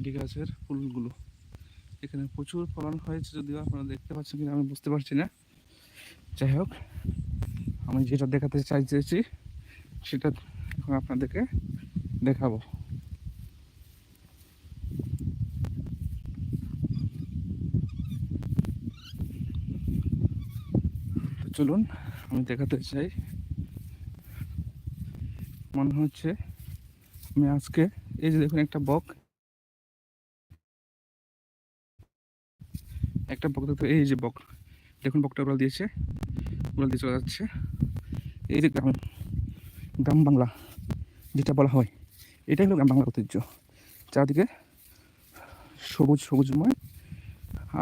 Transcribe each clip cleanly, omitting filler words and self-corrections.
ভেন্ডি গাছের ফুলগুলো। এখানে প্রচুর ফলন হয়েছে, যদিও আপনারা দেখতে পাচ্ছেন কিনা আমি বুঝতে পারছি না। যাই হোক, আমি যেটা দেখাতে চাইছি সেটা এখন আপনাদেরকে দেখাবো। তো চলুন আমি দেখাতে চাই। মনে হচ্ছে আমি আজকে, এই যে দেখুন একটা বক দেখতে, এই যে বক দেখুন, বকটা উড়াল দিয়ে চলে যাচ্ছে। এই যে গ্রাম বাংলা যেটা বলা হয়, এটাই হলো গ্রাম বাংলার ঐতিহ্য। চারদিকে সবুজময়,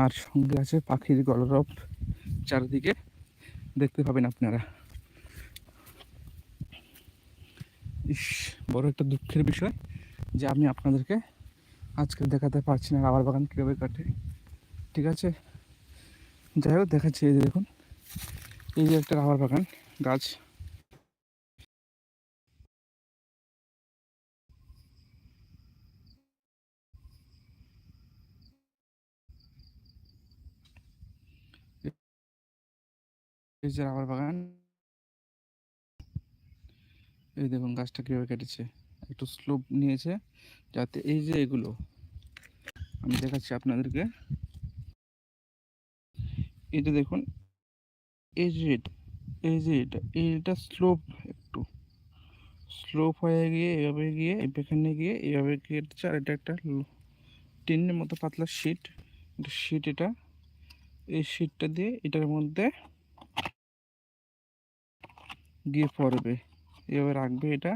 আর সঙ্গে আছে পাখির গলরব। চারিদিকে দেখতে পাবেন আপনারা। বড় একটা দুঃখের বিষয় যে আমি আপনাদেরকে আজকে দেখাতে পারছি না রাবার বাগান কীভাবে কাটে। ঠিক আছে, যাই হোক দেখাচ্ছি। এই যে দেখুন, এই যে একটা রাবার বাগান গাছ। এই যে রাবার বাগান, এই দেখুন গাছটা কীভাবে কেটেছে, একটু স্লোপ নিয়েছে যাতে এই যে এগুলো আমি দেখাচ্ছি আপনাদেরকে। এটা দেখুন, এই যে এটা স্লোপ, একটু স্লোপ হয়ে গিয়ে এখানে গিয়ে এইভাবে কেটেছে। আর এটা একটা টিনের মতো পাতলা শীট এটা, এই শীটটা দিয়ে এটার মধ্যে গিয়ে পড়বে, এভাবে রাখবে। এটা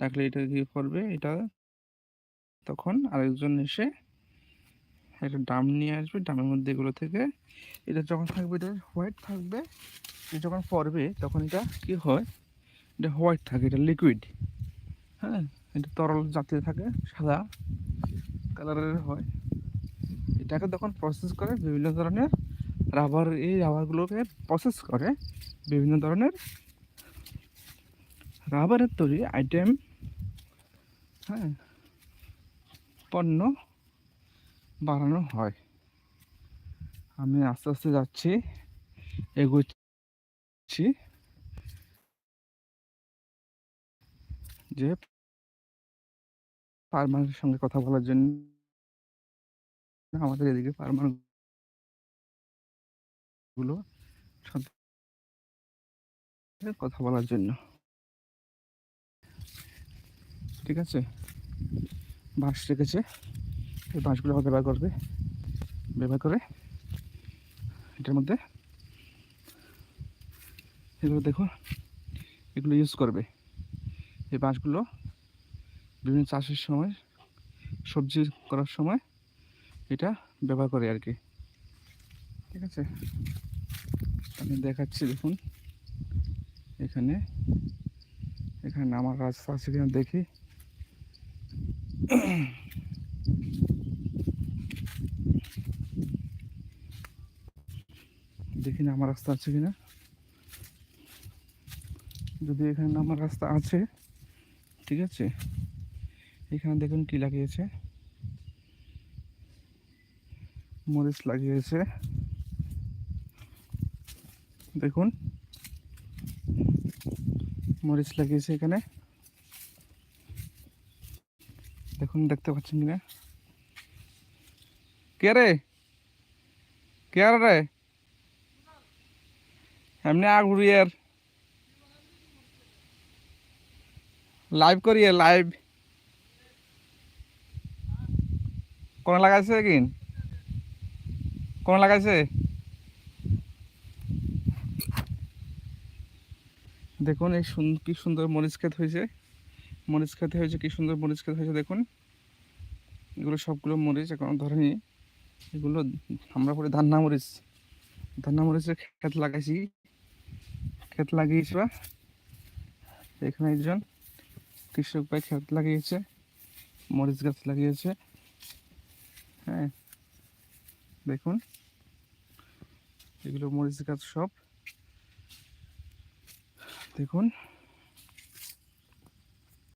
রাখলে এটা গিয়ে পড়বে। এটা তখন আরেকজন এসে একটা ড্রাম নিয়ে আসবে, ড্রামের মধ্যে এগুলো থেকে এটা যখন থাকবে, এটা হোয়াইট থাকবে। এটা যখন পড়বে তখন এটা কি হয়, এটা হোয়াইট থাকে, এটা লিকুইড। হ্যাঁ, এটা তরল জাতীয় থাকে, সাদা কালারের হয়। এটাকে তখন প্রসেস করে বিভিন্ন ধরনের রাবার, এই রাবারগুলোকে প্রসেস করে বিভিন্ন ধরনের রাবারের তৈরি আইটেম, হ্যাঁ, পণ্য বানানো হয়। আমি আস্তে আস্তে যাচ্ছি, এগোচ্ছি, যে ফার্মারের সঙ্গে কথা বলার জন্য, আমাদের এদিকে ফার্মার গুলো সাথে কথা বলার জন্য। ঠিক আছে, বাঁশ রেখেছে, এই বাঁশগুলো ব্যবহার করে এটার মধ্যে এগুলো দেখো, এগুলো ইউজ করবে। এই বাঁশগুলো বিভিন্ন চাষের সময়, সবজি করার সময় এটা ব্যবহার করে আর কি। ঠিক আছে, আমি দেখাচ্ছি। দেখুন এখানে নামার রাস্তা আছে কিনা দেখি। নামার রাস্তা আছে কিনা। যদি এখানে নামার রাস্তা আছে, ঠিক আছে। এখানে দেখুন কি লাগিয়েছে, মরিচ লাগিয়েছে। দেখুন মরিচ লাগিয়েছে এখানে, দেখুন দেখতে পাচ্ছেন কিনা। কে রে, কে আর রে, এমনি আগুরিয়ার লাইভ করিয়ে, লাইভ কোন লাগাইছে কিন, কোন লাগাইছে। দেখুন এই কি সুন্দর মরিচ ক্ষেত হয়েছে, কি সুন্দর মরিচ ক্ষেত হয়েছে। দেখুন এগুলো সবগুলো মরিচ এখন ধরেনি, এগুলো আমরা পরে ধান্না মরিচের ক্ষেত লাগিয়েছি। বা এখানে একজন কৃষক ভাই ক্ষেত লাগিয়েছে, মরিচ গাছ লাগিয়েছে। হ্যাঁ, দেখুন এগুলো মরিচ গাছ সব। দেখুন